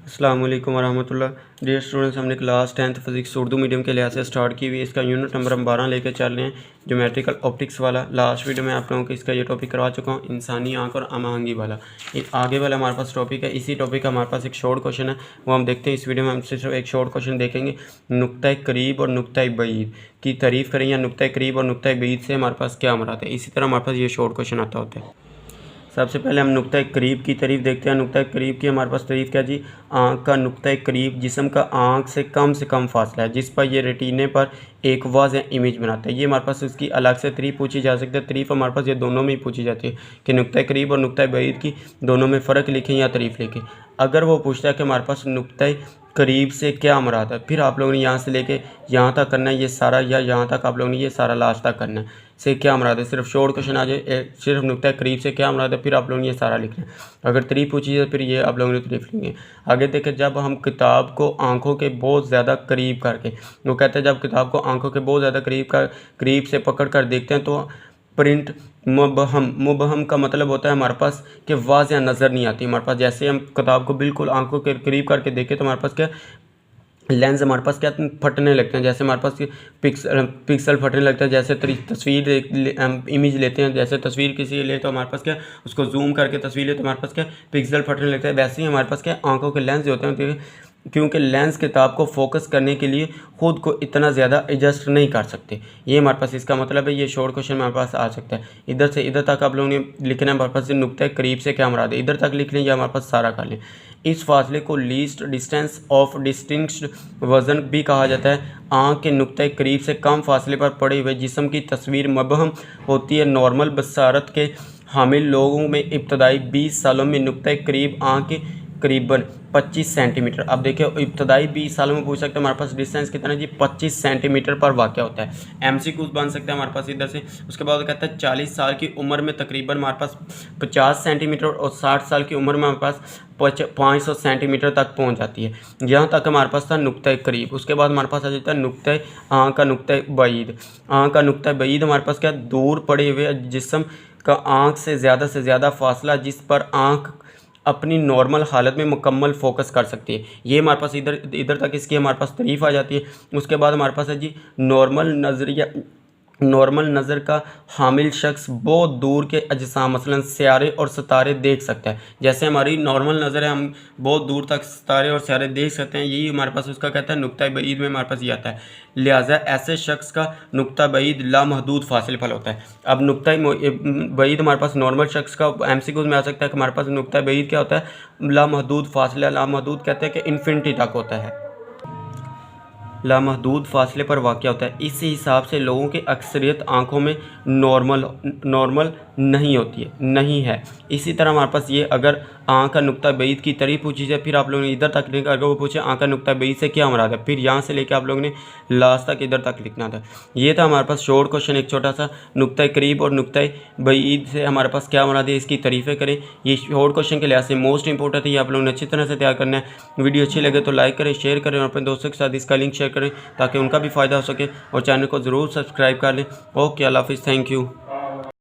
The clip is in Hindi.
अस्सलाम वालेकुम वरहमतुल्लाह। डियर स्टूडेंट्स, हमने class 10th physics Urdu medium के लिहाज से स्टार्ट की हुई है। इसका यूनिट नंबर हम 12 लेकर चल रहे हैं, ज्योमेट्रिकल ऑप्टिक्स वाला। लास्ट वीडियो में आप लोगों को इसका ये टॉपिक करवा चुका हूँ, इंसानी आँख और हमआहंगी वाला। एक आगे वाला हमारे पास टॉपिक है। इसी टॉपिक का हमारे पास एक शॉर्ट क्वेश्चन है, वो हम देखते हैं। इस वीडियो में हम सिर्फ एक शॉर्ट क्वेश्चन देखेंगे। नुक्ता करीब और नुक्ता बईद की तारीफ़ करें, या नुक्ता करीब और नुक्ता बईद से हमारे पास क्या मुराद है। इसी तरह हमारे पास ये शॉर्ट क्वेश्चन आता होता है। सबसे पहले हम नुक्ता करीब की तारीफ़ देखते हैं। नुक्ता करीब की हमारे पास तारीफ़ क्या जी, आँख का नुक्ता करीब जिस्म का आँख से कम फासला है, जिस पर ये रेटिने पर एक वाज़ेह इमेज बनाता है। ये हमारे पास उसकी अलग से तारीफ़ पूछी जा सकती है। तारीफ़ हमारे पास ये दोनों में ही पूछी जाती है कि नुक्ता करीब और नुक्ता बईद की दोनों में फ़र्क लिखें या तारीफ़ लिखें। अगर वो पूछता है कि हमारे पास नुक्ता करीब से क्या मुराद है, फिर आप लोगों ने यहाँ से लेके यहाँ तक करना है ये सारा, या यहाँ तक आप लोगों ने ये सारा लास्ट तक करना है। से क्या मुराद है, सिर्फ शॉर्ट क्वेश्चन आ जाए सिर्फ नुक्ता करीब से क्या मुराद है, फिर आप लोगों ने ये सारा लिखना है। अगर तारीफ़ पूछी जाए फिर ये आप लोगों ने तारीफ़ लिखनी है। आगे देखें, जब हम किताब को आंखों के बहुत ज़्यादा करीब करके, वो कहते हैं जब किताब को आंखों के बहुत ज़्यादा करीब से पकड़ कर देखते हैं तो प्रिंट मुबहम का मतलब होता है हमारे पास कि वाज़ेह नज़र नहीं आती हमारे पास। जैसे हम किताब को बिल्कुल आंखों के करीब करके देखें तो हमारे पास क्या लेंस हमारे पास क्या फटने लगते हैं। जैसे हमारे पास पिक्सल फटने लगता है। जैसे तस्वीर इमेज लेते हैं, जैसे तस्वीर किसी ले तो हमारे पास क्या उसको जूम करके तस्वीर ले तो हमारे पास क्या पिक्सल फटने लगता है। वैसे ही हमारे पास क्या आंखों के लेंस जो होते हैं, क्योंकि लेंस किताब को फोकस करने के लिए ख़ुद को इतना ज़्यादा एडजस्ट नहीं कर सकते। ये हमारे पास इसका मतलब है। ये शॉर्ट क्वेश्चन हमारे पास आ सकता है। इधर से इधर तक आप लोगों ने लिखना है। हमारे पास नुक्ता करीब से क्या मुराद है, इधर तक लिख लें या हमारे पास सारा कर लें। इस फासले को लीस्ट डिस्टेंस ऑफ डिस्टिंक्ट वज़न भी कहा जाता है। आँख के नुक्ता करीब से कम फासले पर पड़े हुए जिस्म की तस्वीर मुबहम होती है। नॉर्मल बसारत के हामिल लोगों में इब्तदाई 20 सालों में नुक्ता करीब आँख के करीबन 25 सेंटीमीटर। अब देखिए, इब्तदाई 20 सालों में पूछ सकते हैं हमारे पास डिस्टेंस कितना जी, 25 सेंटीमीटर पर वाक़या होता है। MCQ बन सकता है हमारे पास इधर से। उसके बाद कहता है 40 साल की उम्र में तकरीबन हमारे पास 50 सेंटीमीटर और 60 साल की उम्र में हमारे पास 500 सेंटीमीटर तक पहुंच जाती है। यहाँ तक हमारे पास था नुक्ता करीब। उसके बाद हमारे पास आ जाता है नुक्ता आँख का नुक्ता बईद। आँख का नुक्ता बईद हमारे पास क्या, दूर पड़े हुए जिस्म का आँख से ज़्यादा फासला जिस पर आँख अपनी नॉर्मल हालत में मुकम्मल फोकस कर सकती है। ये हमारे पास इधर तक इसकी हमारे पास तारीफ़ आ जाती है। उसके बाद हमारे पास है जी नॉर्मल नज़र का हामिल शख्स बहुत दूर के अजसाम मसलन सितारे और सितारे देख सकता है। जैसे हमारी नॉर्मल नज़र है, हम बहुत दूर तक सितारे और सितारे देख सकते हैं। यही हमारे पास उसका कहता है नुक्ता बईद में हमारे पास ये आता है। लिहाजा ऐसे शख्स का नुक्ता बईद लामहदूद फासले पर होता है। अब नुक्ता बईद हमारे पास नॉर्मल शख्स का MCQ में आ सकता है कि हमारे पास नुक्ता बईद क्या होता है, लामहदूद फासला। लामहदूद कहते हैं कि इन्फिनिटी तक होता है, लामहदूद फासले पर वाक़या होता है। इस हिसाब से लोगों की अक्सरियत आँखों में नॉर्मल नहीं है। इसी तरह हमारे पास ये अगर आँख का नुक्ता बईद की तारीफ़ पूछी जाए, फिर आप लोगों ने इधर तक लिखा। अगर वो पूछे आँख का नुक्ता बईद से क्या मुराद है, फिर यहाँ से लेकर आप लोगों ने लास्ट तक इधर तक लिखना था। ये था हमारे पास शॉर्ट क्वेश्चन, एक छोटा सा। नुक्ता करीब और नुक्ता बईद से हमारे पास क्या मुराद है, इसकी तारीफ़ें करें। ये शॉर्ट क्वेश्चन के लिहाज से मोस्ट इंपॉर्टेंट है। ये आप लोगों ने अच्छी तरह से तैयार करना है। वीडियो अच्छी लगे तो लाइक करें, शेयर करें और अपने दोस्तों के साथ इसका लिंक शेयर करें ताकि उनका भी फ़ायदा हो सके। और चैनल को ज़रूर सब्सक्राइब कर लें। ओके, अल्लाह हाफिज़, थैंक यू।